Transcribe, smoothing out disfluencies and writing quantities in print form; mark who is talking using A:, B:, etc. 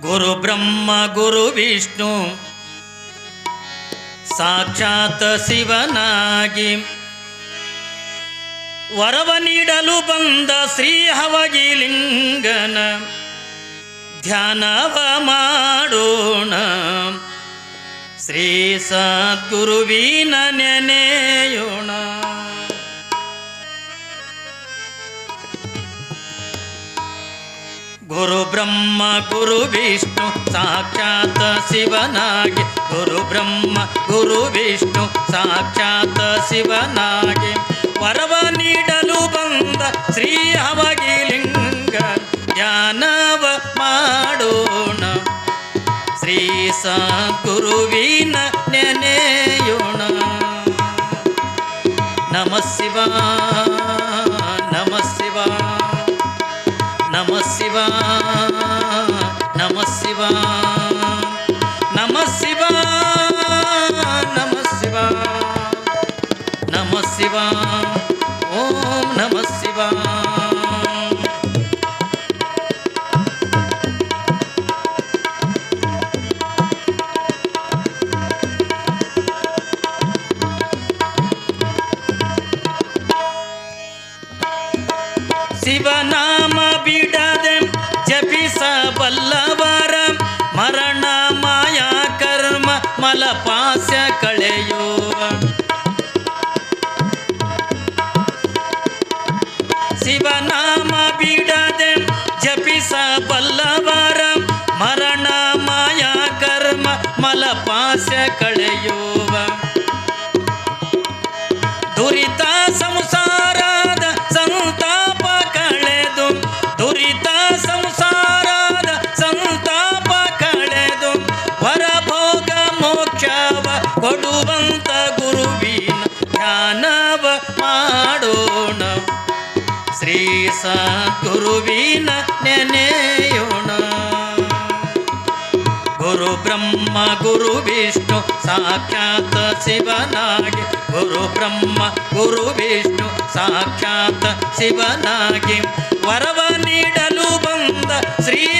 A: ಗುರು ಬ್ರಹ್ಮ ಗುರು ವಿಷ್ಣು ಸಾಕ್ಷಾತ್ ಶಿವನಾಗಿ ವರವ ನೀಡಲು ಬಂದ ಶ್ರೀ ಹವಗಿಲಿಂಗನ ಧ್ಯಾನವ ಮಾಡೋಣ. ಶ್ರೀ ಸದ್ಗುರುವಿನ ನೆನೆಯೋಣ. ಗುರು ಬ್ರಹ್ಮ ಗುರು ವಿಷ್ಣು ಸಾಕ್ಷಾತ್ ಶಿವನಾಗಿ ಗುರು ಬ್ರಹ್ಮ ಗುರು ವಿಷ್ಣು ಸಾಕ್ಷಾತ್ ಶಿವನಾಗಿ ವರವ ನೀಡಲು ಬಂದ ಶ್ರೀ ಹವಗಿಲಿಂಗ ಧ್ಯಾನವ ಮಾಡೋಣ. ಶ್ರೀ ಸದ್ಗುರುವಿನ ನೆನೆಯೋಣ. ನಮಃ ಶಿವಾಯ ನಮಃ ಶಿವಾಯ ನಮಃ ಶಿವಾಯ ನಮಃ ಶಿವಾಯ ನಮಃ ಶಿವಾಯ ನಮಃ ಶಿವಾಯ ನಮಃ ಶಿವಾಯ ಓಂ ನಮಃ ಶಿವಾಯ. ಶಿವನಾಮ ಬಿಡದೆ ಜಪಿಸಬಲ್ಲವರ ಮರಣ ಮಾಯಾ ಕರ್ಮ ಮಲಪಾಸ್ಯ ಕಳೆಯುವ. ಶಿವನಾಮ ಬಿಡದೆ ಜಪಿಸಬಲ್ಲವರ ಮರಣ ಮಾಯಾ ಕರ್ಮ ಮಲಪಾಸ್ಯ ಕಳೆಯುವ. ದುರಿತ ಸಂಸಾರದ ಸಂತಾಪ ಕಳೆದು ದುರಿತ ಸಂಸಾರದ ಸಂತಾಪ ಕಳೆದು ವರಭೋಗ ಮೋಕ್ಷವ ಕೊಡುವಂತ ಗುರುವಿನ ಧ್ಯಾನವ ಮಾಡೋಣ. ಶ್ರೀ ಸದ್ಗುರುವಿನ ನೆನೆಯೋಣ. ಗುರು ಬ್ರಹ್ಮ ಗುರು ವಿಷ್ಣು ಸಾಕ್ಷಾತ್ ಶಿವನಾಗಿ ಗುರು ಬ್ರಹ್ಮ ಗುರು ವಿಷ್ಣು ಸಾಕ್ಷಾತ್ ಶಿವನಾಗಿ ವರವ ನೀಡಲು ಬಂದ ಶ್ರೀ